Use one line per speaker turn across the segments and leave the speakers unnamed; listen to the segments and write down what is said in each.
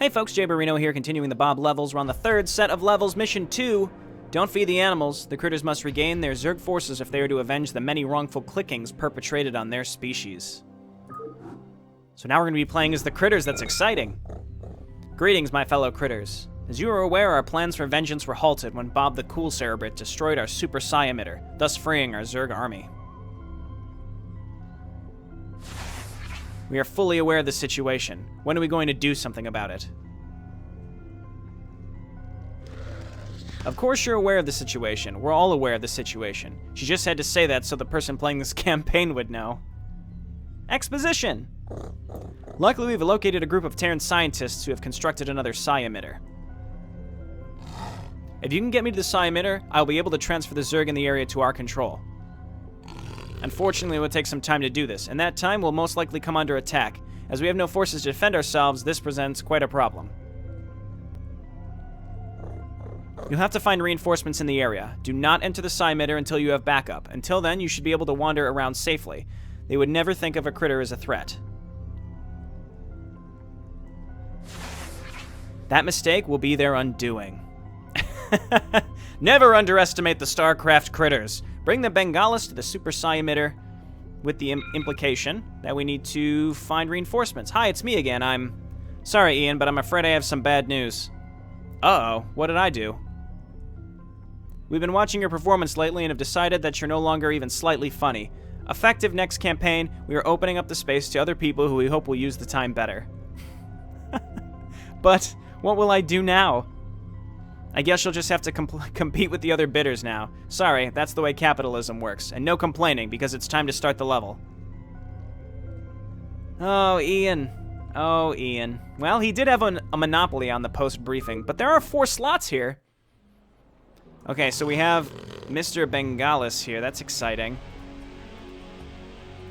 Hey folks, JayborinoPlays here, continuing the Bob levels. We're on the third set of levels, Mission 2. Don't feed the animals. The critters must regain their Zerg forces if they are to avenge the many wrongful clickings perpetrated on their species. So now we're going to be playing as the critters. That's exciting. Greetings, my fellow critters. As you are aware, our plans for vengeance were halted when Bob the Cool Cerebrate destroyed our Super Psi emitter, thus freeing our Zerg army. We are fully aware of the situation. When are we going to do something about it? Of course you're aware of the situation. We're all aware of the situation. She just had to say that so the person playing this campaign would know. Exposition! Luckily, we've located a group of Terran scientists who have constructed another Psi emitter. If you can get me to the Psi emitter, I'll be able to transfer the Zerg in the area to our control. Unfortunately, it will take some time to do this, and that time will most likely come under attack. As we have no forces to defend ourselves, this presents quite a problem. You'll have to find reinforcements in the area. Do not enter the Psi emitter until you have backup. Until then, you should be able to wander around safely. They would never think of a critter as a threat. That mistake will be their undoing. Never underestimate the StarCraft critters. Bring the Bengalis to the Super Psi emitter with the implication that we need to find reinforcements. Hi, it's me again. I'm sorry, Ian, but I'm afraid I have some bad news. Uh-oh, what did I do? We've been watching your performance lately and have decided that you're no longer even slightly funny. Effective next campaign, we are opening up the space to other people who we hope will use the time better. But what will I do now? I guess you'll just have to compete with the other bidders now. Sorry, that's the way capitalism works. And no complaining, because it's time to start the level. Oh, Ian. Oh, Ian. Well, he did have a monopoly on the post-briefing, but there are 4 slots here. Okay, so we have Mr. Bengalis here. That's exciting.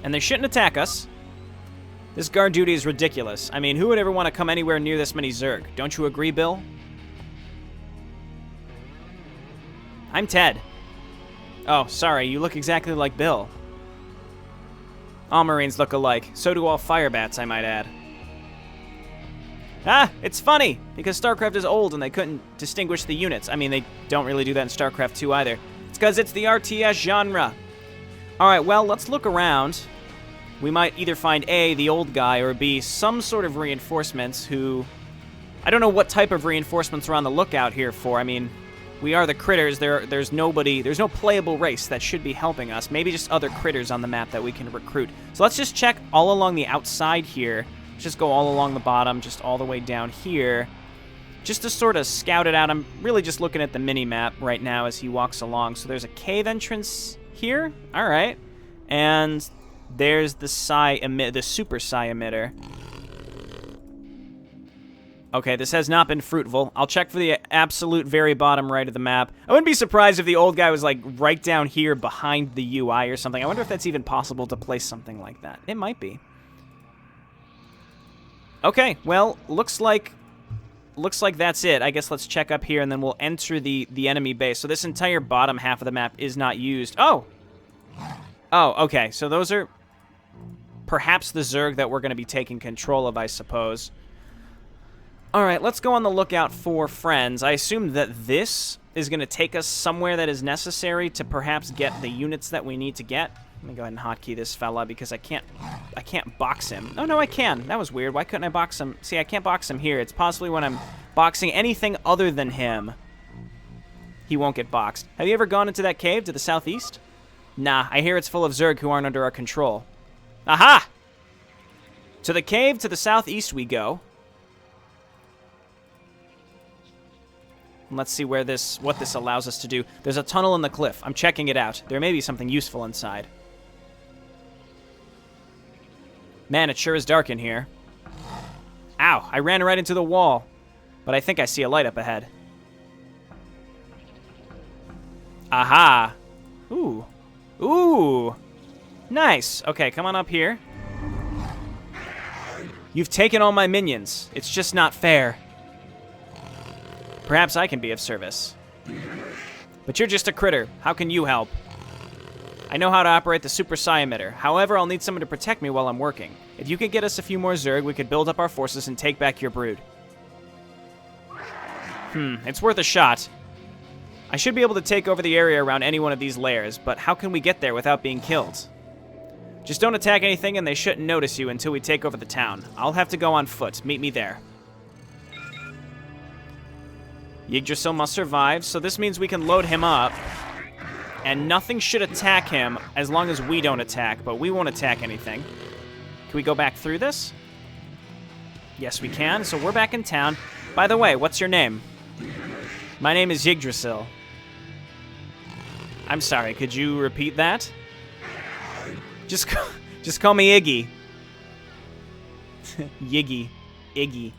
And they shouldn't attack us. This guard duty is ridiculous. I mean, who would ever want to come anywhere near this many Zerg? Don't you agree, Bill? I'm Ted. Oh, sorry, you look exactly like Bill. All Marines look alike. So do all Firebats, I might add. Ah, it's funny, because StarCraft is old and they couldn't distinguish the units. I mean, they don't really do that in StarCraft 2 either. It's because it's the RTS genre. Alright, well, let's look around. We might either find A, the old guy, or B, some sort of reinforcements who... I don't know what type of reinforcements we're on the lookout here for. I mean... We are the critters. There's no playable race that should be helping us. Maybe just other critters on the map that we can recruit. So let's just check all along the outside here. Let's just go all along the bottom, just all the way down here. Just to sort of scout it out. I'm really just looking at the mini-map right now as he walks along. So there's a cave entrance here. All right. And there's the Super Psi emitter. Okay, this has not been fruitful. I'll check for the absolute very bottom right of the map. I wouldn't be surprised if the old guy was, like, right down here behind the UI or something. I wonder if that's even possible to place something like that. It might be. Okay, well, looks like that's it. I guess let's check up here, and then we'll enter the enemy base. So this entire bottom half of the map is not used. Oh! Oh, okay, so those are perhaps the Zerg that we're going to be taking control of, I suppose. Alright, let's go on the lookout for friends. I assume that this is going to take us somewhere that is necessary to perhaps get the units that we need to get. Let me go ahead and hotkey this fella because I can't box him. Oh, no, I can. That was weird. Why couldn't I box him? See, I can't box him here. It's possibly when I'm boxing anything other than him, he won't get boxed. Have you ever gone into that cave to the southeast? Nah, I hear it's full of Zerg who aren't under our control. Aha! To the cave to the southeast we go. Let's see what this allows us to do. There's a tunnel in the cliff. I'm checking it out. There may be something useful inside. Man, it sure is dark in here. Ow, I ran right into the wall. But I think I see a light up ahead. Aha! Ooh. Ooh! Nice. Okay, come on up here. You've taken all my minions. It's just not fair. Perhaps I can be of service. But you're just a critter. How can you help? I know how to operate the Super Psi emitter. However, I'll need someone to protect me while I'm working. If you could get us a few more Zerg, we could build up our forces and take back your brood. It's worth a shot. I should be able to take over the area around any one of these layers, but how can we get there without being killed? Just don't attack anything and they shouldn't notice you until we take over the town. I'll have to go on foot. Meet me there. Yggdrasil must survive, so this means we can load him up. And nothing should attack him as long as we don't attack, but we won't attack anything. Can we go back through this? Yes, we can. So we're back in town. By the way, what's your name? My name is Yggdrasil. I'm sorry, could you repeat that? Just call me Iggy. Yiggy. Iggy.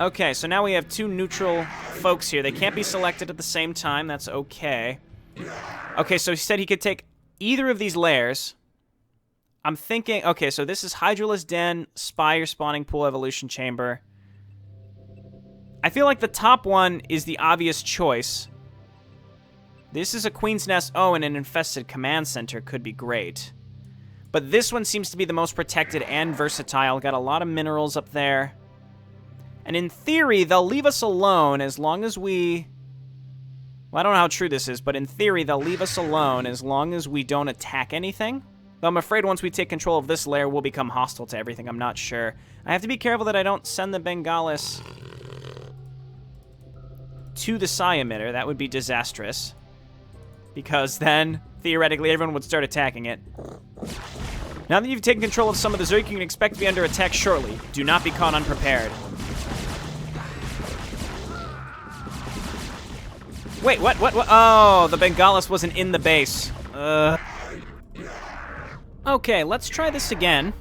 Okay, so now we have two neutral folks here. They can't be selected at the same time. That's okay. Okay, so he said he could take either of these layers. I'm thinking... Okay, so this is Hydralisk Den, Spire, Spawning Pool, Evolution Chamber. I feel like the top one is the obvious choice. This is a Queen's Nest. Oh, and an infested command center could be great. But this one seems to be the most protected and versatile. Got a lot of minerals up there. And in theory, they'll leave us alone as long as we... Well, I don't know how true this is, but in theory, they'll leave us alone as long as we don't attack anything. Though I'm afraid once we take control of this layer, we'll become hostile to everything. I'm not sure. I have to be careful that I don't send the Bengalis to the Psi emitter. That would be disastrous. Because then, theoretically, everyone would start attacking it. Now that you've taken control of some of the Zerg, you can expect to be under attack shortly. Do not be caught unprepared. Wait, what? Oh, the Bengalis wasn't in the base. Okay, let's try this again.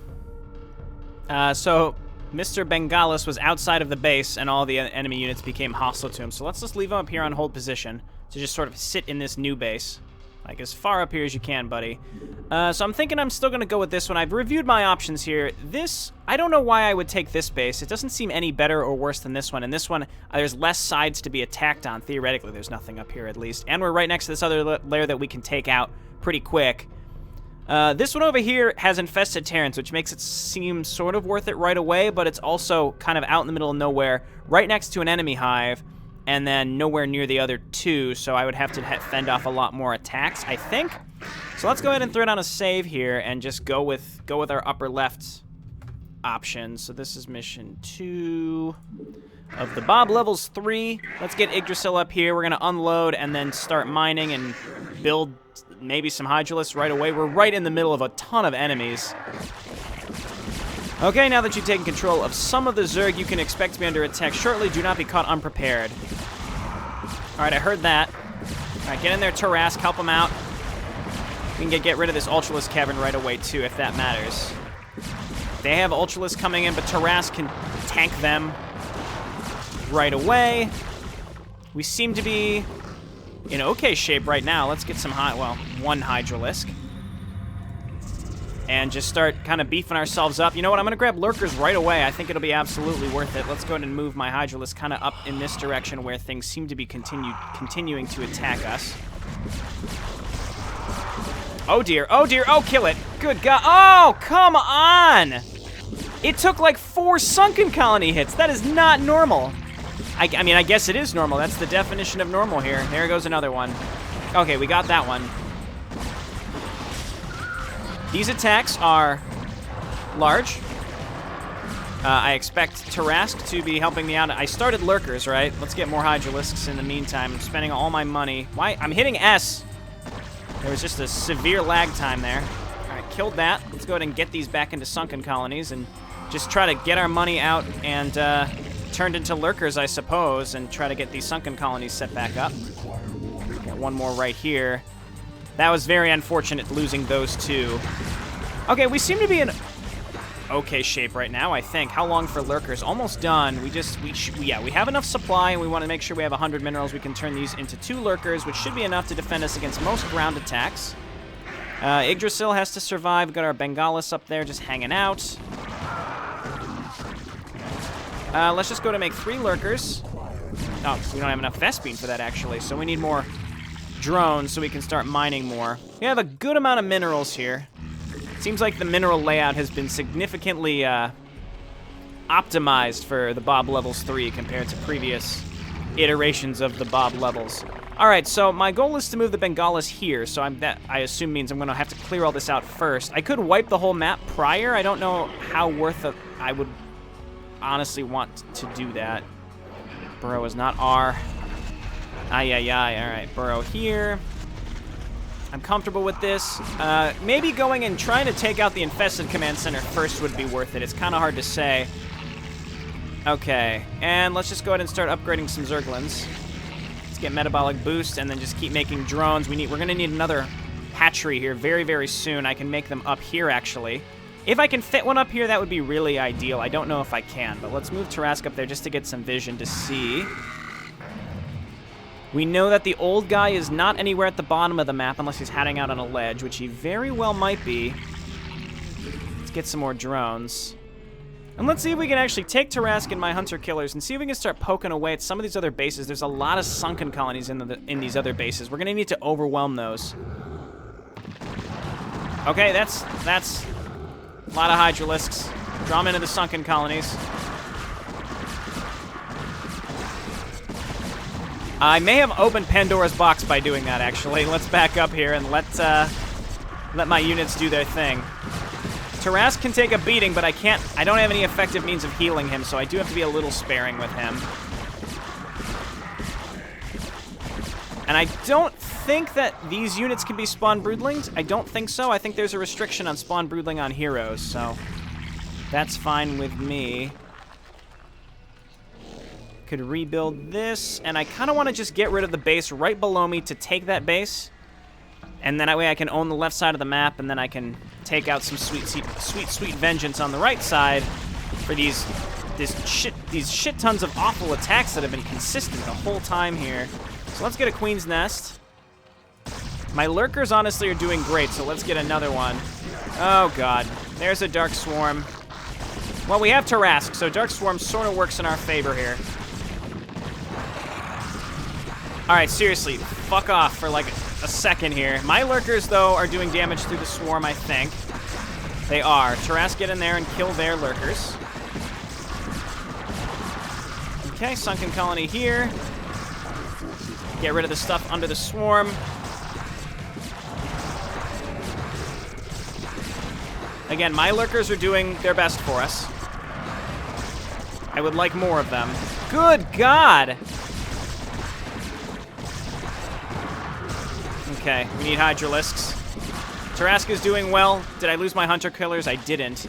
So, Mr. Bengalis was outside of the base, and all the enemy units became hostile to him. So let's just leave him up here on hold position to just sort of sit in this new base. Like, as far up here as you can, buddy. So I'm thinking I'm still going to go with this one. I've reviewed my options here. This, I don't know why I would take this base. It doesn't seem any better or worse than this one. And this one, there's less sides to be attacked on. Theoretically, there's nothing up here, at least. And we're right next to this other layer that we can take out pretty quick. This one over here has infested Terrans, which makes it seem sort of worth it right away, but it's also kind of out in the middle of nowhere, right next to an enemy hive, and then nowhere near the other two, so I would have to fend off a lot more attacks, I think. So let's go ahead and throw down a save here and just go with our upper left option. So this is mission 2 of the Bob levels 3. Let's get Yggdrasil up here. We're going to unload and then start mining and build maybe some Hydralisks right away. We're right in the middle of a ton of enemies. Okay, now that you've taken control of some of the Zerg, you can expect to be under attack shortly. Do not be caught unprepared. Alright, I heard that. Alright, get in there, Tarask. Help him out. We can get rid of this Ultralisk cavern right away, too, if that matters. They have Ultralisk coming in, but Tarask can tank them right away. We seem to be in okay shape right now. Let's get some one Hydralisk. And just start kind of beefing ourselves up. You know what? I'm going to grab Lurkers right away. I think it'll be absolutely worth it. Let's go ahead and move my Hydralisk kind of up in this direction where things seem to be continuing to attack us. Oh, dear. Oh, dear. Oh, kill it. Good God. Oh, come on. It took like 4 sunken colony hits. That is not normal. I mean, I guess it is normal. That's the definition of normal here. There goes another one. Okay, we got that one. These attacks are large. I expect Tarask to be helping me out. I started Lurkers, right? Let's get more Hydralisks in the meantime. I'm spending all my money. Why? I'm hitting S. There was just a severe lag time there. All right, killed that. Let's go ahead and get these back into sunken colonies and just try to get our money out and turned into Lurkers, I suppose, and try to get these sunken colonies set back up. Got one more right here. That was very unfortunate losing those two. Okay, we seem to be in okay shape right now, I think. How long for Lurkers? Almost done. We have enough supply, and we want to make sure we have 100 minerals. We can turn these into 2 Lurkers, which should be enough to defend us against most ground attacks. Yggdrasil has to survive. We've got our Bengalis up there just hanging out. Let's just go to make 3 Lurkers. Oh, we don't have enough Vespene for that, actually, so we need more drones so we can start mining more. We have a good amount of minerals here. Seems like the mineral layout has been significantly optimized for the Bob Levels 3 compared to previous iterations of the Bob levels. All right, so my goal is to move the Bengalas here, so I assume means I'm going to have to clear all this out first. I could wipe the whole map prior. I don't know how worth it I would honestly want to do that. Burrow is not R. Ay, ay, ay. All right, Burrow here. I'm comfortable with this. Maybe going and trying to take out the infested command center first would be worth it. It's kind of hard to say. Okay, and let's just go ahead and start upgrading some Zerglings. Let's get metabolic boost and then just keep making drones. We're going to need another hatchery here very, very soon. I can make them up here, actually. If I can fit one up here, that would be really ideal. I don't know if I can, but let's move Tarask up there just to get some vision to see. We know that the old guy is not anywhere at the bottom of the map unless he's hiding out on a ledge, which he very well might be. Let's get some more drones. And let's see if we can actually take Tarask and my hunter killers and see if we can start poking away at some of these other bases. There's a lot of sunken colonies in these other bases. We're going to need to overwhelm those. Okay, that's a lot of Hydralisks. Draw them into the sunken colonies. I may have opened Pandora's box by doing that, actually. Let's back up here and let my units do their thing. Tarask can take a beating, but I don't have any effective means of healing him, so I do have to be a little sparing with him. And I don't think that these units can be spawn broodlings. I don't think so. I think there's a restriction on spawn broodling on heroes, so that's fine with me. Could rebuild this, and I kind of want to just get rid of the base right below me to take that base. And then that way I can own the left side of the map, and then I can take out some sweet vengeance on the right side for these shit tons of awful attacks that have been consistent the whole time here. So let's get a Queen's Nest. My Lurkers honestly are doing great, so let's get another one. Oh god, there's a Dark Swarm. Well, we have Tarask, so Dark Swarm sort of works in our favor here. Alright, seriously, fuck off for like a second here. My Lurkers, though, are doing damage through the Swarm, I think. They are. Tarask, get in there and kill their Lurkers. Okay, Sunken Colony here. Get rid of the stuff under the Swarm. Again, my Lurkers are doing their best for us. I would like more of them. Good God! Okay, we need Hydralisks. Tarask is doing well. Did I lose my Hunter Killers? I didn't.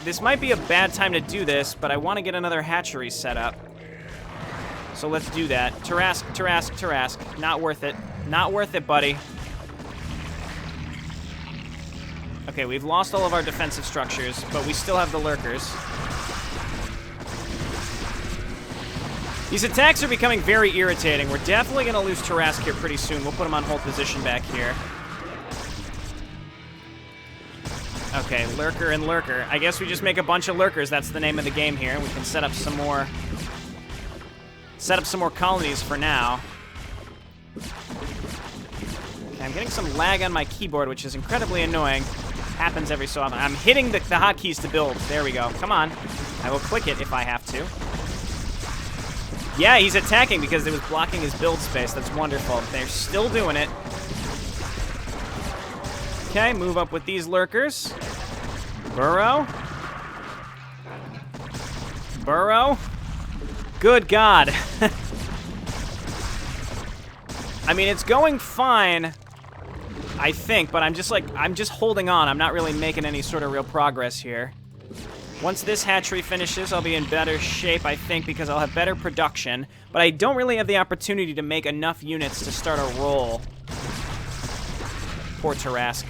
This might be a bad time to do this, but I want to get another hatchery set up. So let's do that. Tarask, Tarask, Tarask. Not worth it. Not worth it, buddy. Okay, we've lost all of our defensive structures, but we still have the Lurkers. These attacks are becoming very irritating. We're definitely going to lose Tarask here pretty soon. We'll put him on hold position back here. Okay, Lurker and Lurker. I guess we just make a bunch of Lurkers. That's the name of the game here. We can set up some more colonies for now. Okay, I'm getting some lag on my keyboard, which is incredibly annoying. Happens every so often. I'm hitting the hotkeys to build. There we go. Come on. I will click it if I have to. Yeah, he's attacking because it was blocking his build space. That's wonderful. They're still doing it. Okay, move up with these Lurkers. Burrow. Burrow. Good God. I mean, it's going fine, I think, but I'm just holding on. I'm not really making any sort of real progress here. Once this hatchery finishes, I'll be in better shape, I think, because I'll have better production. But I don't really have the opportunity to make enough units to start a roll. Poor Tarask.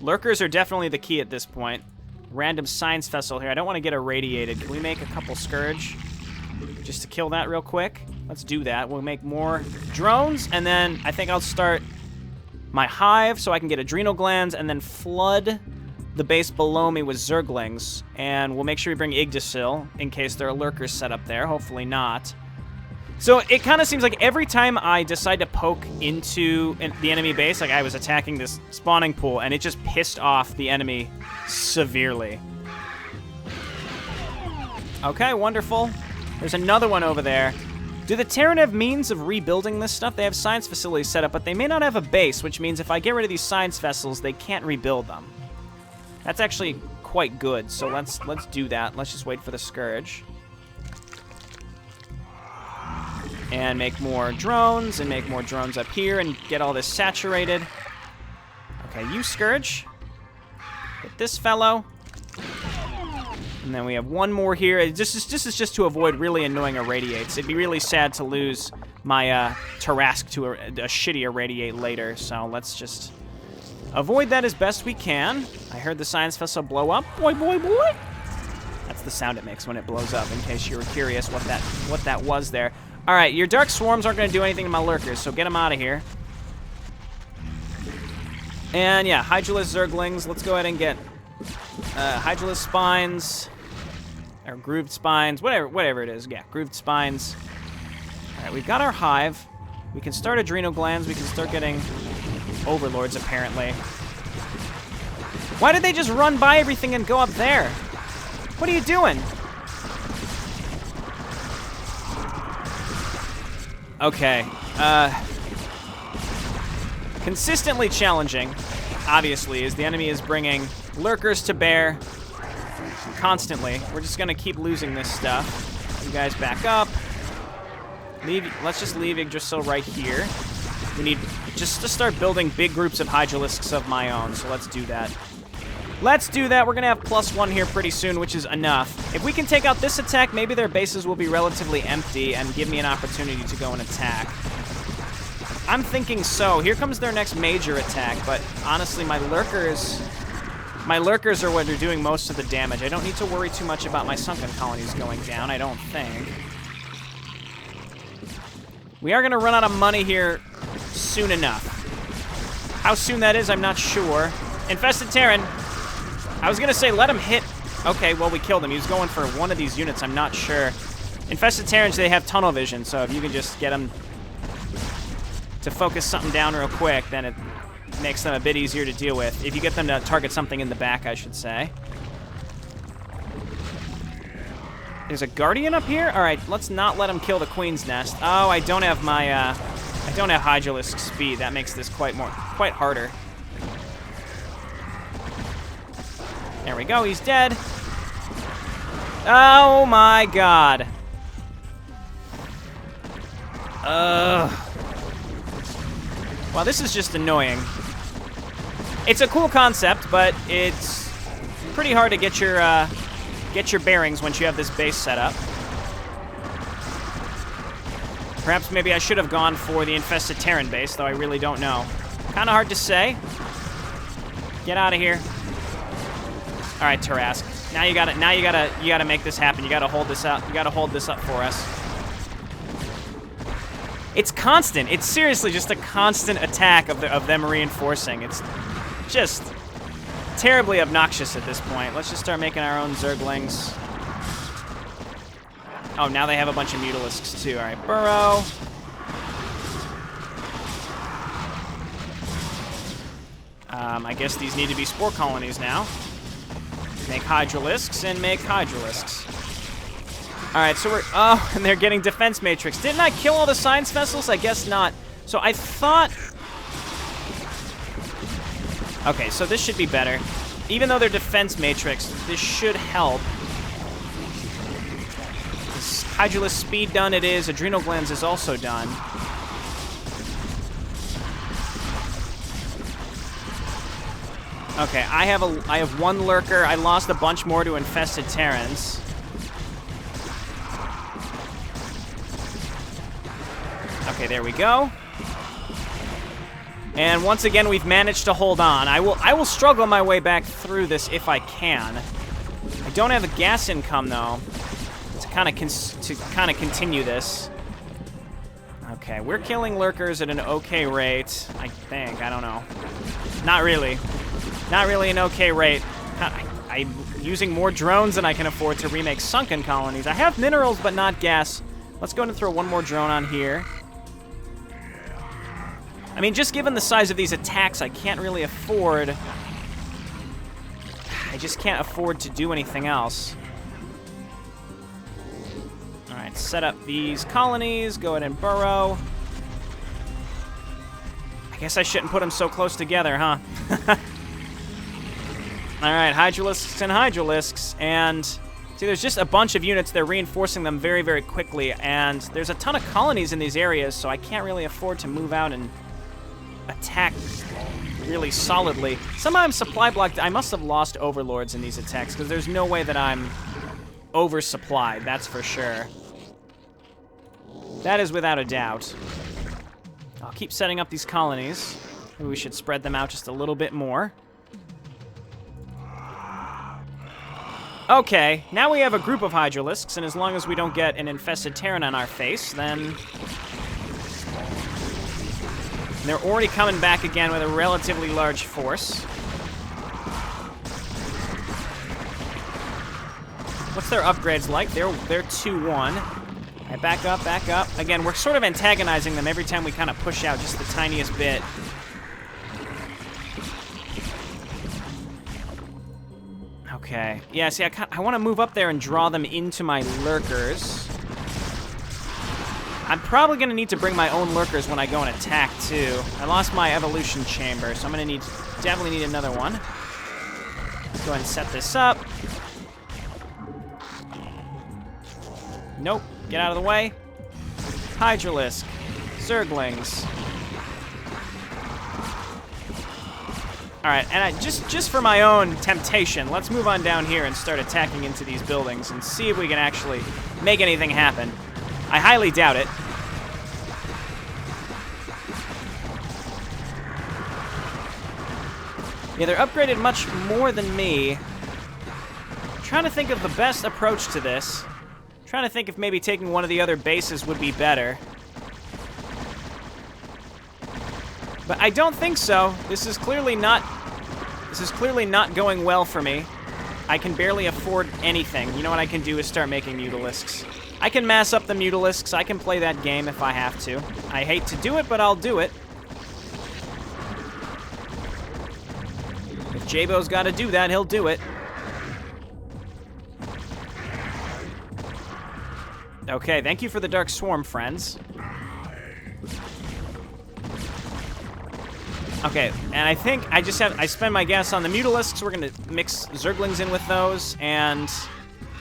Lurkers are definitely the key at this point. Random Science Vessel here. I don't want to get irradiated. Can we make a couple Scourge? Just to kill that real quick? Let's do that. We'll make more drones, and then I think I'll start my hive so I can get adrenal glands, and then flood the base below me with Zerglings, and we'll make sure we bring Yggdrasil in case there are Lurkers set up there. Hopefully not. So it kind of seems like every time I decide to poke into the enemy base, like I was attacking this spawning pool, and it just pissed off the enemy severely. Okay, wonderful. There's another one over there. Do the Terran have means of rebuilding this stuff? They have science facilities set up, but they may not have a base, which means if I get rid of these science vessels, they can't rebuild them. That's actually quite good, so let's do that. Let's just wait for the Scourge. And make more drones, and make more drones up here, and get all this saturated. Okay, you Scourge. Hit this fellow. And then we have one more here. This is just to avoid really annoying irradiates. It'd be really sad to lose my Tarask to a shitty irradiate later, so let's just avoid that as best we can. I heard the science vessel blow up. Boy, boy, boy. That's the sound it makes when it blows up, in case you were curious what that was there. All right, your Dark Swarms aren't going to do anything to my Lurkers, so get them out of here. And yeah, Hydralisk Zerglings. Let's go ahead and get Hydralisk Spines. Or Grooved Spines, whatever it is. Yeah, Grooved Spines. All right, we've got our Hive. We can start Adrenal Glands. We can start getting Overlords, apparently. Why did they just run by everything and go up there? What are you doing? Okay. Consistently challenging, obviously, as the enemy is bringing Lurkers to bear constantly. We're just going to keep losing this stuff. You guys back up. Let's just leave Yggdrasil right here. We need just to start building big groups of Hydralisks of my own, so let's do that. Let's do that. We're going to have +1 here pretty soon, which is enough. If we can take out this attack, maybe their bases will be relatively empty and give me an opportunity to go and attack. I'm thinking so. Here comes their next major attack, but honestly, my Lurkers are what are doing most of the damage. I don't need to worry too much about my sunken colonies going down, I don't think. We are going to run out of money here soon enough. How soon that is, I'm not sure. Infested Terran. I was going to say, let him hit. Okay, well, we killed him. He was going for one of these units. I'm not sure. Infested Terrans, they have tunnel vision, so if you can just get them to focus something down real quick, then it makes them a bit easier to deal with. If you get them to target something in the back, I should say. There's a Guardian up here? All right, let's not let him kill the Queen's Nest. Oh, I don't have my, I don't have Hydralisk speed. That makes this quite harder. There we go, he's dead. Oh my god. Well, this is just annoying. It's a cool concept, but it's pretty hard to get your bearings once you have this base set up. Perhaps maybe I should have gone for the Infested Terran base, though I really don't know. Kind of hard to say. Get out of here. All right, Tarask. Now you gotta make this happen. You gotta hold this up. You gotta hold this up for us. It's constant. It's seriously just a constant attack of them reinforcing. It's just terribly obnoxious at this point. Let's just start making our own Zerglings. Oh, now they have a bunch of Mutalisks too. All right, Burrow. I guess these need to be Spore Colonies now. Make Hydralisks and make Hydralisks. All right, so oh, and they're getting Defense Matrix. Didn't I kill all the Science Vessels? I guess not. So I thought... Okay, so this should be better. Even though they're Defense Matrix, this should help. This Hydralisk Speed done it is. Adrenal Glands is also done. Okay, I have one Lurker. I lost a bunch more to Infested Terrans. Okay, there we go. And once again, we've managed to hold on. I will struggle my way back through this if I can. I don't have a gas income though, to kind of continue this. Okay, we're killing Lurkers at an okay rate. I think. I don't know. Not really. Not really an okay rate. I'm using more drones than I can afford to remake sunken colonies. I have minerals, but not gas. Let's go ahead and throw one more drone on here. I mean, just given the size of these attacks, I can't really afford... I just can't afford to do anything else. Alright, Let's set up these colonies. Go ahead and burrow. I guess I shouldn't put them so close together, huh? All right, hydralisks and hydralisks. And see, there's just a bunch of units. They're reinforcing them very, very quickly. And there's a ton of colonies in these areas, so I can't really afford to move out and attack really solidly. Somehow I'm supply blocked. I must have lost overlords in these attacks, because there's no way that I'm oversupplied, that's for sure. That is without a doubt. I'll keep setting up these colonies. Maybe we should spread them out just a little bit more. Okay, now we have a group of hydralisks, and as long as we don't get an infested Terran on our face, then they're already coming back again with a relatively large force. What's their upgrades like? They're 2-1. All right, back up, back up. Again, we're sort of antagonizing them every time we kind of push out just the tiniest bit. Okay. Yeah, see, I want to move up there and draw them into my lurkers. I'm probably going to need to bring my own lurkers when I go and attack, too. I lost my evolution chamber, so I'm going to definitely need another one. Go ahead and set this up. Nope. Get out of the way. Hydralisk. Zerglings. All right, and just for my own temptation, let's move on down here and start attacking into these buildings and see if we can actually make anything happen. I highly doubt it. Yeah, they're upgraded much more than me. I'm trying to think of the best approach to this. I'm trying to think if maybe taking one of the other bases would be better. But I don't think so. This is clearly not going well for me. I can barely afford anything. You know what I can do is start making mutalisks. I can mass up the mutalisks. I can play that game if I have to. I hate to do it, but I'll do it. If Jaybo's got to do that, he'll do it. Okay, thank you for the Dark Swarm, friends. Okay, and I think I spend my gas on the mutalisks. We're going to mix Zerglings in with those and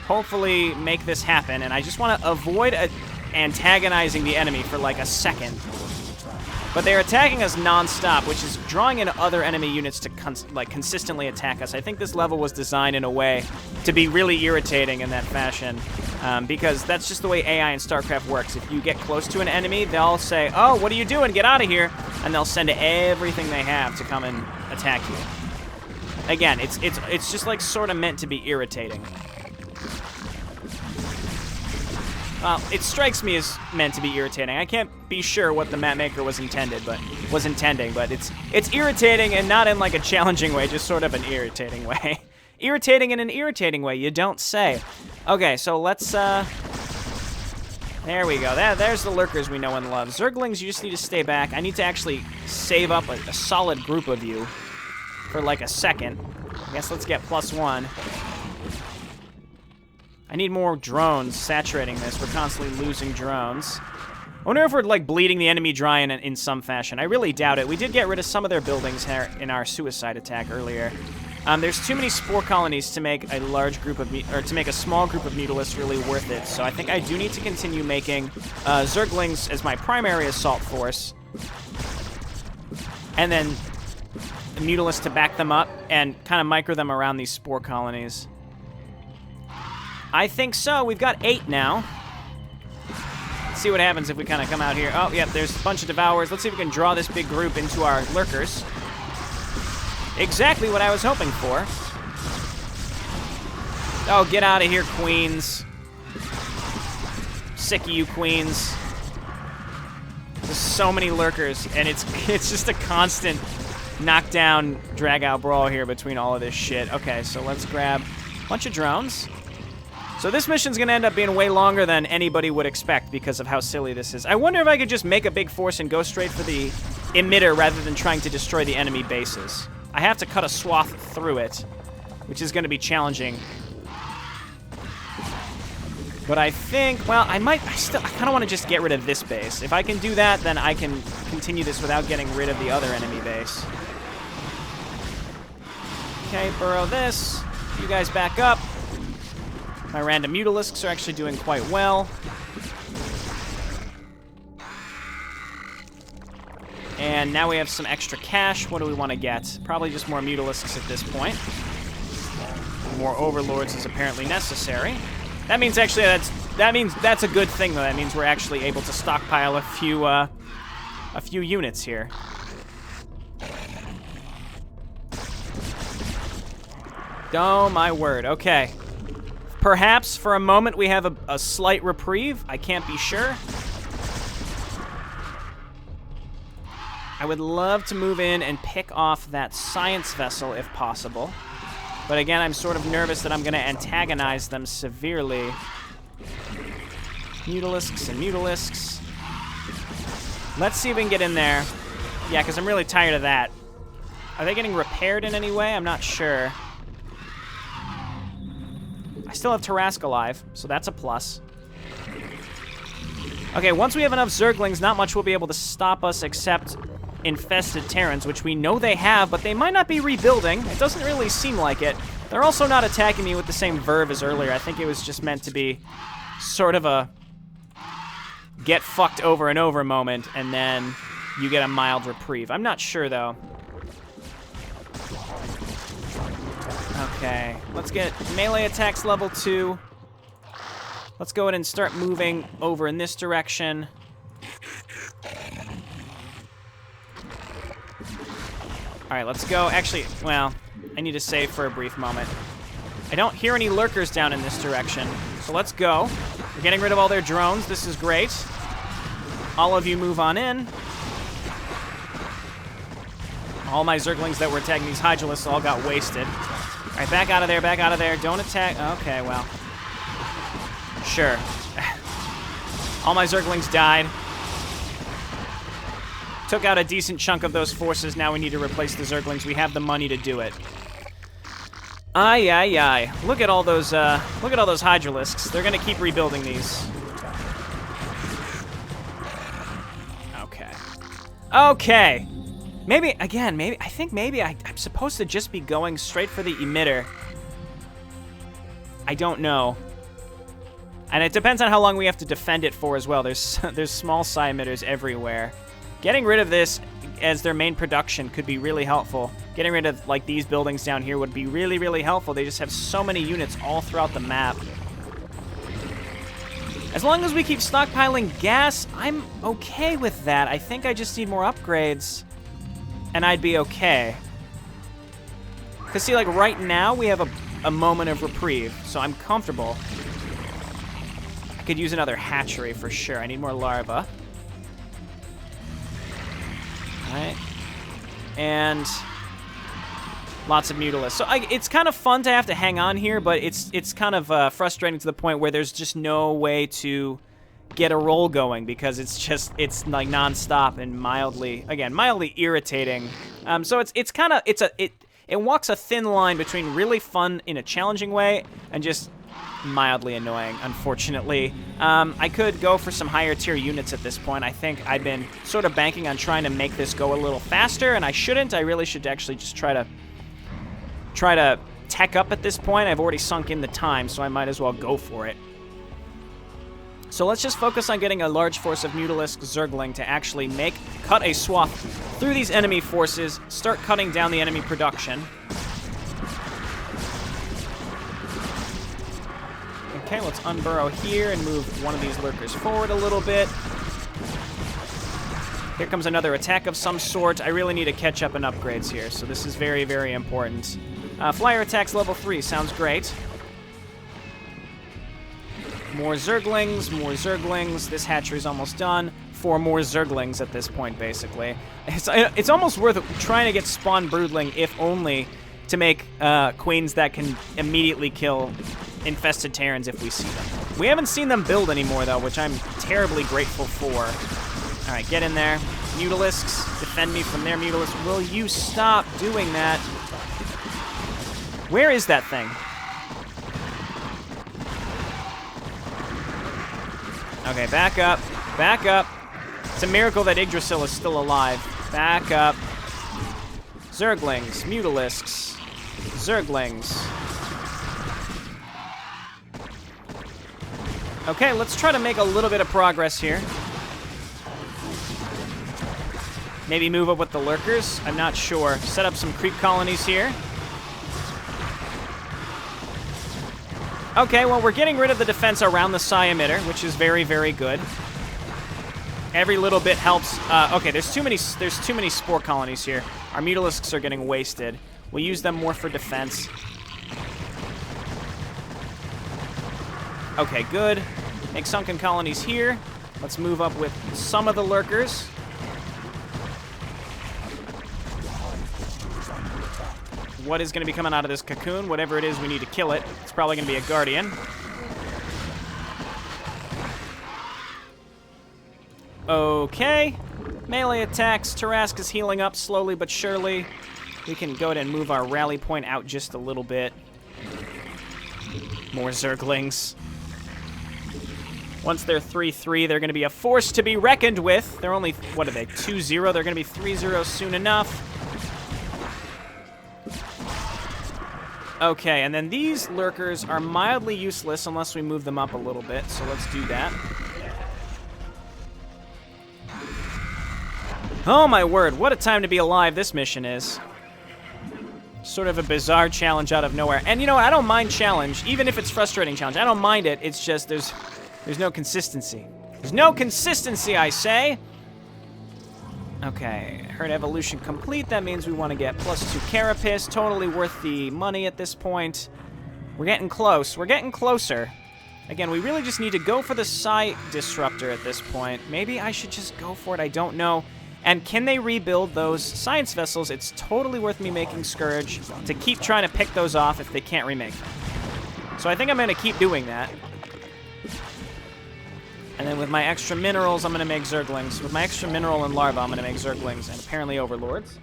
hopefully make this happen. And I just want to avoid antagonizing the enemy for like a second. But they're attacking us non-stop, which is drawing in other enemy units to consistently attack us. I think this level was designed in a way to be really irritating in that fashion. Because that's just the way AI in StarCraft works. If you get close to an enemy, they'll say, "Oh, what are you doing? Get out of here!" And they'll send everything they have to come and attack you. Again, it's just like sort of meant to be irritating. Well, it strikes me as meant to be irritating. I can't be sure what the map maker was intending, but it's irritating, and not in like a challenging way, just sort of an irritating way. Irritating in an irritating way, you don't say. Okay, so let's, there we go. There's the lurkers we know and love. Zerglings, you just need to stay back. I need to actually save up a solid group of you for like a second. I guess let's get +1. I need more drones saturating this. We're constantly losing drones. I wonder if we're, like, bleeding the enemy dry in some fashion. I really doubt it. We did get rid of some of their buildings in our suicide attack earlier. There's too many spore colonies to make a large group of to make a small group of mutalisks really worth it. So I think I do need to continue making Zerglings as my primary assault force, and then mutalisks to back them up and kind of micro them around these spore colonies. I think so. We've got 8 now. Let's see what happens if we kind of come out here. Oh, yeah, there's a bunch of Devourers. Let's see if we can draw this big group into our lurkers. Exactly what I was hoping for. Oh, get out of here, queens. Sick of you, queens. There's so many lurkers, and it's just a constant knockdown, drag-out brawl here between all of this shit. Okay, so let's grab a bunch of drones. So this mission's gonna end up being way longer than anybody would expect because of how silly this is. I wonder if I could just make a big force and go straight for the emitter rather than trying to destroy the enemy bases. I have to cut a swath through it, which is gonna be challenging. But I think, well, I kind of want to just get rid of this base. If I can do that, then I can continue this without getting rid of the other enemy base. Okay, burrow this. You guys back up. My random Mutalisks are actually doing quite well. And now we have some extra cash. What do we want to get? Probably just more Mutalisks at this point. More Overlords is apparently necessary. That means actually that's a good thing though. That means we're actually able to stockpile a few units here. Oh my word. Okay. Perhaps for a moment we have a slight reprieve. I can't be sure. I would love to move in and pick off that science vessel if possible. But again, I'm sort of nervous that I'm going to antagonize them severely. Mutalisks and Mutalisks. Let's see if we can get in there. Yeah, because I'm really tired of that. Are they getting repaired in any way? I'm not sure. I still have Tarask alive, so that's a plus. Okay, once we have enough Zerglings, not much will be able to stop us except infested Terrans, which we know they have, but they might not be rebuilding. It doesn't really seem like it. They're also not attacking me with the same verve as earlier. I think it was just meant to be sort of a get fucked over and over moment, and then you get a mild reprieve. I'm not sure, though. Okay, let's get melee attacks level 2. Let's go ahead and start moving over in this direction. All right, let's go. Actually, well, I need to save for a brief moment. I don't hear any lurkers down in this direction, so let's go. We're getting rid of all their drones. This is great. All of you move on in. All my Zerglings that were attacking these Hydralisks all got wasted. All right, back out of there, back out of there. Don't attack. Okay, well. Sure. All my Zerglings died. Took out a decent chunk of those forces. Now we need to replace the Zerglings. We have the money to do it. Aye, aye, aye. Look at all those Hydralisks. They're gonna keep rebuilding these. Okay. Okay. Maybe, again, I think I'm supposed to just be going straight for the emitter. I don't know. And it depends on how long we have to defend it for as well. There's small psi emitters everywhere. Getting rid of this as their main production could be really helpful. Getting rid of, like, these buildings down here would be really, really helpful. They just have so many units all throughout the map. As long as we keep stockpiling gas, I'm okay with that. I think I just need more upgrades, and I'd be okay. Because, see, like, right now, we have a moment of reprieve, so I'm comfortable. I could use another hatchery for sure. I need more larvae. Alright. And lots of Mutalisks. So it's kind of fun to have to hang on here, but it's kind of frustrating to the point where there's just no way to get a roll going because it's like nonstop and mildly irritating. So it walks a thin line between really fun in a challenging way and just mildly annoying, unfortunately. I could go for some higher tier units at this point. I think I've been sort of banking on trying to make this go a little faster, and I shouldn't. I really should actually just try to tech up at this point. I've already sunk in the time, so I might as well go for it. So let's just focus on getting a large force of Mutalisk Zergling to actually cut a swath through these enemy forces, start cutting down the enemy production. Okay, let's unburrow here and move one of these lurkers forward a little bit. Here comes another attack of some sort. I really need to catch up in upgrades here, so this is very, very important. Flyer attacks level 3, sounds great. More Zerglings, more Zerglings. This hatchery's almost done. 4 more Zerglings at this point, basically. It's almost worth trying to get spawn broodling, if only to make queens that can immediately kill infested Terrans if we see them. We haven't seen them build anymore, though, which I'm terribly grateful for. All right, get in there. Mutalisks, defend me from their Mutalisks. Will you stop doing that? Where is that thing? Okay, back up. Back up. It's a miracle that Yggdrasil is still alive. Back up. Zerglings. Mutalisks. Zerglings. Okay, let's try to make a little bit of progress here. Maybe move up with the lurkers. I'm not sure. Set up some creep colonies here. Okay, well, we're getting rid of the defense around the psi emitter, which is very, very good. Every little bit helps. Okay, there's too many spore colonies here. Our mutalisks are getting wasted. We'll use them more for defense. Okay, good. Make sunken colonies here. Let's move up with some of the lurkers. What is going to be coming out of this cocoon? Whatever it is, we need to kill it. It's probably going to be a guardian. Okay. Melee attacks. Tarask is healing up slowly but surely. We can go ahead and move our rally point out just a little bit. More Zerglings. Once they're 3-3, they're going to be a force to be reckoned with. They're only, what are they, 2-0? They're going to be 3-0 soon enough. Okay, and then these lurkers are mildly useless unless we move them up a little bit, so let's do that. Oh my word, what a time to be alive this mission is. Sort of a bizarre challenge out of nowhere. And you know what, I don't mind challenge, even if it's frustrating challenge. I don't mind it, it's just there's no consistency. There's no consistency, I say! Okay, herd evolution complete. That means we want to get +2 carapace. Totally worth the money at this point. We're getting close. We're getting closer. Again, we really just need to go for the psi disruptor at this point. Maybe I should just go for it. I don't know. And can they rebuild those science vessels? It's totally worth me making Scourge to keep trying to pick those off if they can't remake them. So I think I'm going to keep doing that. And then with my extra minerals, I'm going to make Zerglings. With my extra mineral and larva, I'm going to make Zerglings and apparently Overlords.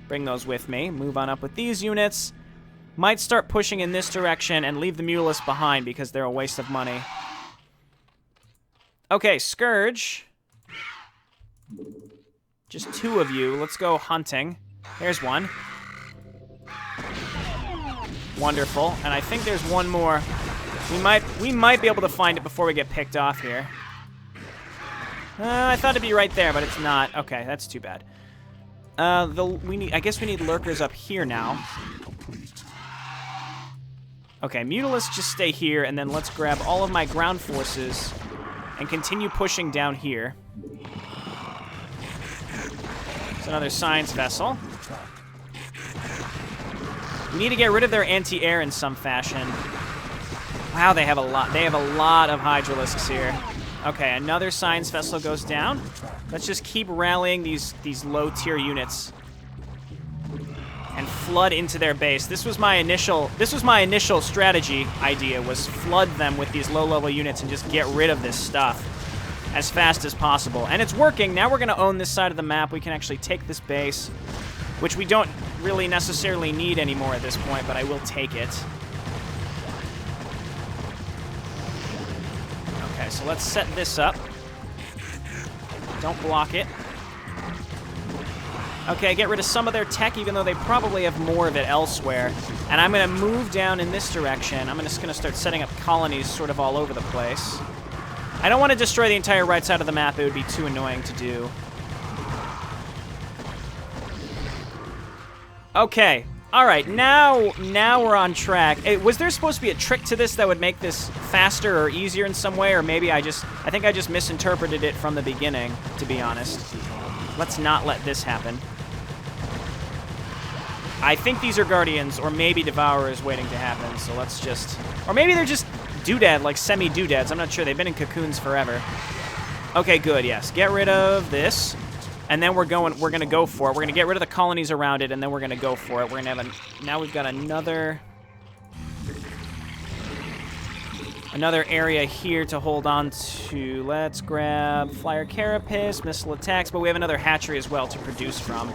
Bring those with me. Move on up with these units. Might start pushing in this direction and leave the Mutalisks behind because they're a waste of money. Okay, Scourge. Just 2 of you. Let's go hunting. There's one. Wonderful. And I think there's one more. We might be able to find it before we get picked off here. I thought it'd be right there, but it's not. Okay, that's too bad. I guess we need lurkers up here now. Okay, Mutalisks just stay here, and then let's grab all of my ground forces and continue pushing down here. It's another science vessel. We need to get rid of their anti-air in some fashion. Wow, they have a lot. They have a lot of Hydralisks here. Okay, another science vessel goes down. Let's just keep rallying these low-tier units and flood into their base. This was my initial strategy idea, was flood them with these low-level units and just get rid of this stuff as fast as possible. And it's working. Now we're going to own this side of the map. We can actually take this base, which we don't really necessarily need anymore at this point, but I will take it. Okay, so let's set this up. Don't block it. Okay, get rid of some of their tech, even though they probably have more of it elsewhere. And I'm going to move down in this direction. I'm just going to start setting up colonies sort of all over the place. I don't want to destroy the entire right side of the map. It would be too annoying to do. Okay. All right, now we're on track. Was there supposed to be a trick to this that would make this faster or easier in some way? Or maybe I think I just misinterpreted it from the beginning, to be honest. Let's not let this happen. I think these are Guardians, or maybe Devourers waiting to happen, so let's just... Or maybe they're just doodad, like semi-doodads. I'm not sure. They've been in cocoons forever. Okay, good, yes. Get rid of this. And then we're going to go for it. We're going to get rid of the colonies around it, and then we're going to go for it. We're going to have now we've got another area here to hold on to. Let's grab Flyer Carapace, missile attacks, but we have another hatchery as well to produce from.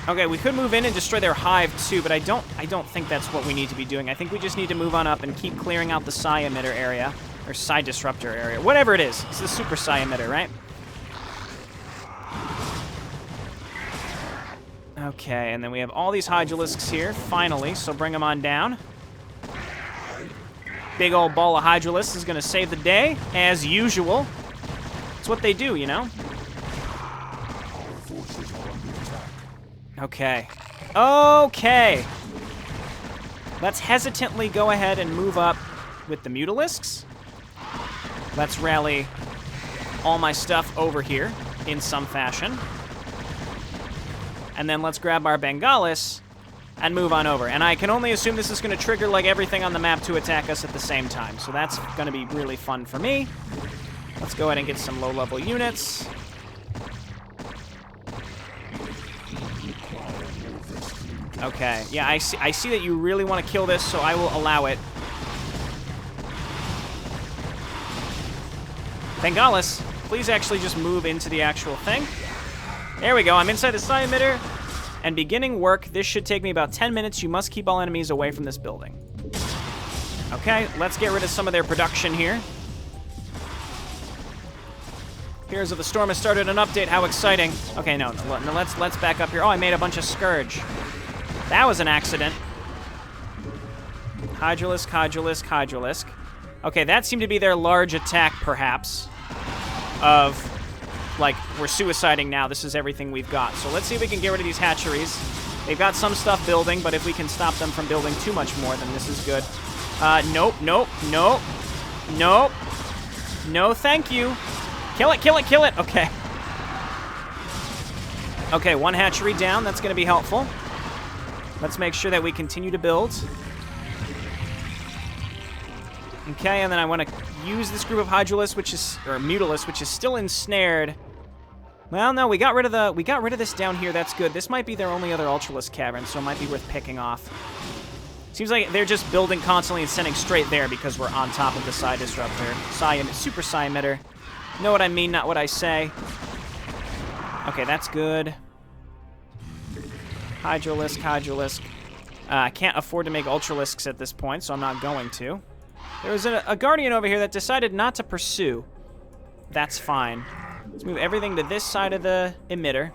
Okay, we could move in and destroy their hive too, but I don't think that's what we need to be doing. I think we just need to move on up and keep clearing out the psi emitter area, or psi disruptor area, whatever it is. It's the super psi emitter, right? Okay, and then we have all these hydralisks here, finally, so bring them on down. Big old ball of hydralisks is going to save the day, as usual. It's what they do, you know? Okay. Okay. Let's hesitantly go ahead and move up with the Mutalisks. Let's rally all my stuff over here in some fashion. And then let's grab our Bengalis and move on over. And I can only assume this is going to trigger like everything on the map to attack us at the same time. So that's going to be really fun for me. Let's go ahead and get some low-level units. Okay, yeah, I see that you really want to kill this, so I will allow it. Bengalis, please actually just move into the actual thing. There we go, I'm inside the psi emitter. And beginning work, this should take me about 10 minutes. You must keep all enemies away from this building. Okay, let's get rid of some of their production here. Heroes of the Storm has started an update, how exciting. Okay, no, let's back up here. Oh, I made a bunch of Scourge. That was an accident. Hydralisk, Hydralisk, Hydralisk. Okay, that seemed to be their large attack, perhaps. Of, like, we're suiciding now. This is everything we've got. So let's see if we can get rid of these hatcheries. They've got some stuff building, but if we can stop them from building too much more, then this is good. Nope, nope, nope, nope. No, thank you. Kill it, kill it, kill it. Okay. Okay, one hatchery down. That's going to be helpful. Let's make sure that we continue to build. Okay, and then I want to use this group of Hydralisks, or Mutalisks, which is still ensnared. Well, no, we got rid of this down here. That's good. This might be their only other Ultralisk cavern, so it might be worth picking off. Seems like they're just building constantly and sending straight there because we're on top of the psi disruptor, super psi emitter. Know what I mean, not what I say. Okay, that's good. Hydralisk, Hydralisk. I can't afford to make Ultralisks at this point, so I'm not going to. There was a Guardian over here that decided not to pursue. That's fine. Let's move everything to this side of the emitter.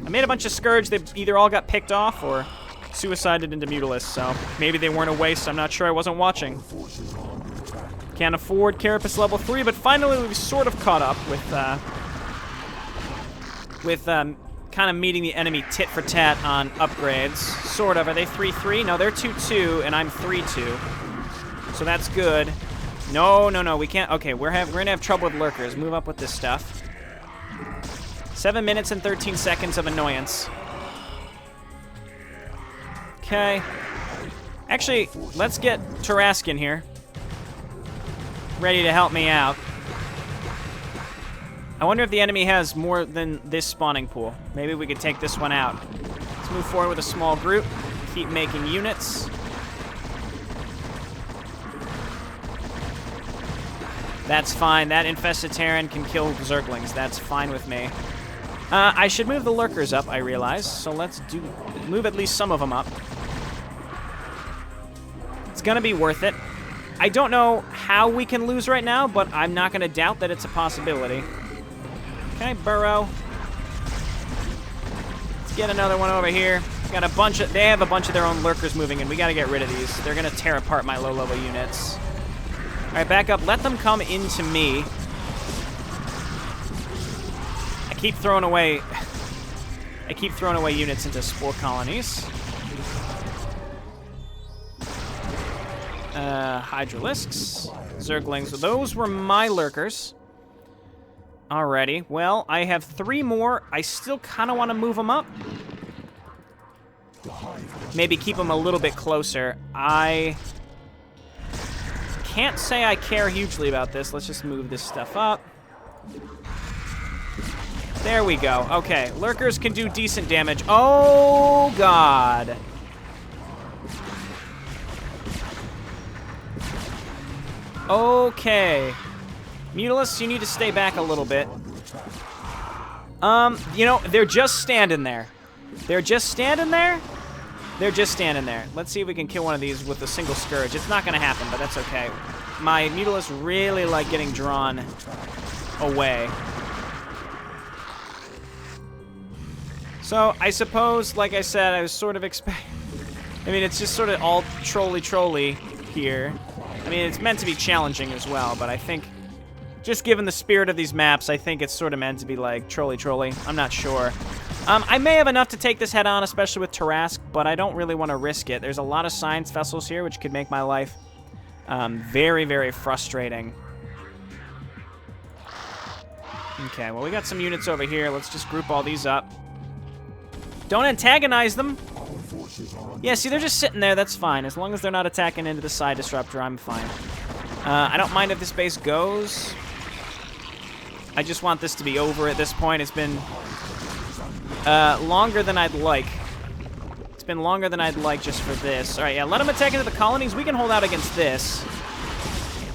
I made a bunch of Scourge. They either all got picked off or suicided into Mutalisks, so maybe they weren't a waste. I'm not sure. I wasn't watching. Can't afford Carapace level 3, but finally we've sort of caught up with kind of meeting the enemy tit for tat on upgrades. Sort of. Are they 3-3? No, they're 2-2, and I'm 3-2. So that's good. No, no, no, we can't. Okay, we're gonna have trouble with lurkers. Move up with this stuff. 7 minutes and 13 seconds of annoyance. Okay. Actually, let's get Tarascan here. Ready to help me out. I wonder if the enemy has more than this spawning pool. Maybe we could take this one out. Let's move forward with a small group. Keep making units. That's fine. That infested Terran can kill Zerglings. That's fine with me. I should move the lurkers up, I realize. So let's move at least some of them up. It's gonna be worth it. I don't know how we can lose right now, but I'm not gonna doubt that it's a possibility. Okay, burrow. Let's get another one over here. Got a bunch of. They have a bunch of their own lurkers moving in. We gotta get rid of these. They're gonna tear apart my low-level units. All right, back up. Let them come into me. I keep throwing away units into spore colonies. Hydralisks, Zerglings. Those were my lurkers. Alrighty. Well, I have 3 more. I still kind of want to move them up. Maybe keep them a little bit closer. I can't say I care hugely about this. Let's just move this stuff up. There we go. Okay, lurkers can do decent damage. Oh, God. Okay. Mutalisks, you need to stay back a little bit. You know, they're just standing there. They're just standing there? They're just standing there. Let's see if we can kill one of these with a single Scourge. It's not going to happen, but that's okay. My Mutalisks really like getting drawn away. So, I suppose, like I said, I was sort of expecting... I mean, it's just sort of all trolly here. I mean, it's meant to be challenging as well, but I think... Just given the spirit of these maps, I think it's sort of meant to be like trolly. I'm not sure. I may have enough to take this head on, especially with Tarask, but I don't really want to risk it. There's a lot of science vessels here, which could make my life very, very frustrating. Okay, well, we got some units over here. Let's just group all these up. Don't antagonize them. Yeah, see, they're just sitting there. That's fine. As long as they're not attacking into the side disruptor, I'm fine. I don't mind if this base goes. I just want this to be over at this point. It's been longer than I'd like. It's been longer than I'd like just for this. All right, yeah, let them attack into the colonies. We can hold out against this.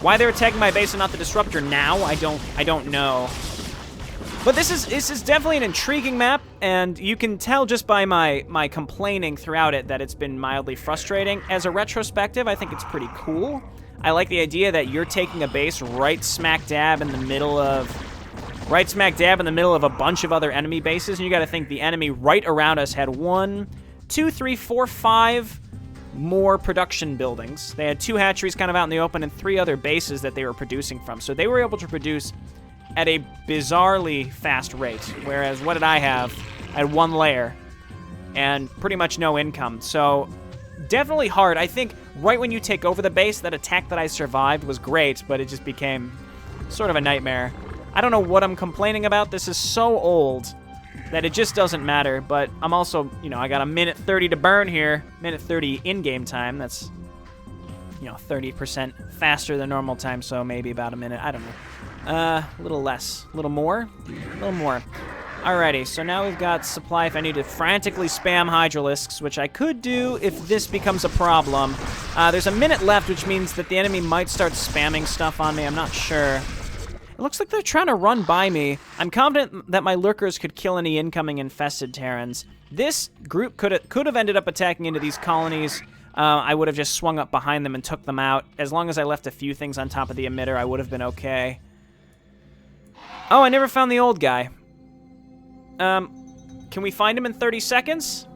Why they're attacking my base and not the disruptor now, I don't know. But this is definitely an intriguing map, and you can tell just by my complaining throughout it that it's been mildly frustrating. As a retrospective, I think it's pretty cool. I like the idea that you're taking a base right smack dab in the middle of a bunch of other enemy bases, and you got to think the enemy right around us had 1, 2, 3, 4, 5 more production buildings. They had 2 hatcheries kind of out in the open and 3 other bases that they were producing from. So they were able to produce at a bizarrely fast rate, whereas what did I have? I had 1 layer and pretty much no income. So definitely hard. I think right when you take over the base, that attack that I survived was great, but it just became sort of a nightmare. I don't know what I'm complaining about. This is so old that it just doesn't matter, but I'm also, you know, I got a minute 30 to burn here. Minute 30 in-game time. That's, you know, 30% faster than normal time, so maybe about a minute. I don't know. A little less. A little more? A little more. Alrighty, so now we've got supply if I need to frantically spam Hydralisks, which I could do if this becomes a problem. There's a minute left, which means that the enemy might start spamming stuff on me. I'm not sure. It looks like they're trying to run by me. I'm confident that my lurkers could kill any incoming infested Terrans. This group could have ended up attacking into these colonies. I would have just swung up behind them and took them out. As long as I left a few things on top of the emitter, I would have been okay. Oh, I never found the old guy. Can we find him in 30 seconds?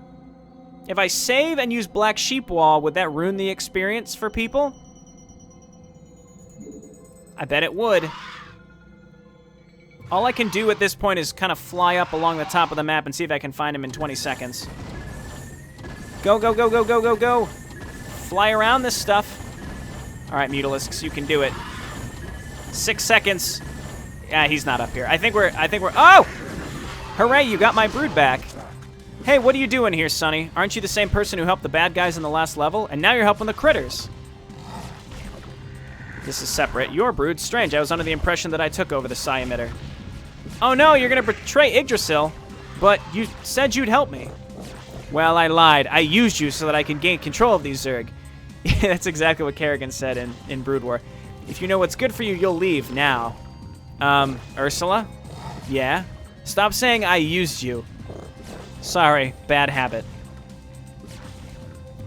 If I save and use Black Sheep Wall, would that ruin the experience for people? I bet it would. All I can do at this point is kind of fly up along the top of the map and see if I can find him in 20 seconds. Go, go, go, go, go, go, go. Fly around this stuff. All right, Mutalisks, you can do it. 6 seconds. Yeah, he's not up here. I think we're, oh! Hooray, you got my brood back. Hey, what are you doing here, Sonny? Aren't you the same person who helped the bad guys in the last level? And now you're helping the critters. This is separate. Your brood? Strange, I was under the impression that I took over the Psi emitter. Oh no, you're gonna betray Yggdrasil, but you said you'd help me. Well, I lied. I used you so that I could gain control of these Zerg. That's exactly what Kerrigan said in Brood War. If you know what's good for you, you'll leave now. Ursula? Yeah? Stop saying I used you. Sorry, bad habit.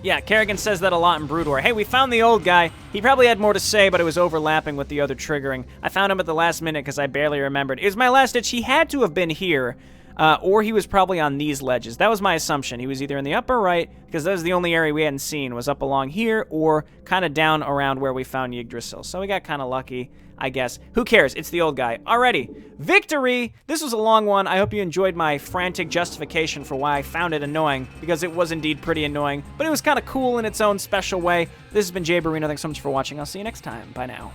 Yeah, Kerrigan says that a lot in Brood War. Hey, we found the old guy. He probably had more to say, but it was overlapping with the other triggering. I found him at the last minute because I barely remembered. It was my last ditch. He had to have been here, or he was probably on these ledges. That was my assumption. He was either in the upper right, because that was the only area we hadn't seen, was up along here, or kind of down around where we found Yggdrasil. So we got kind of lucky, I guess. Who cares? It's the old guy. Alrighty. Victory! This was a long one. I hope you enjoyed my frantic justification for why I found it annoying, because it was indeed pretty annoying, but it was kind of cool in its own special way. This has been Jayborino. Thanks so much for watching. I'll see you next time. Bye now.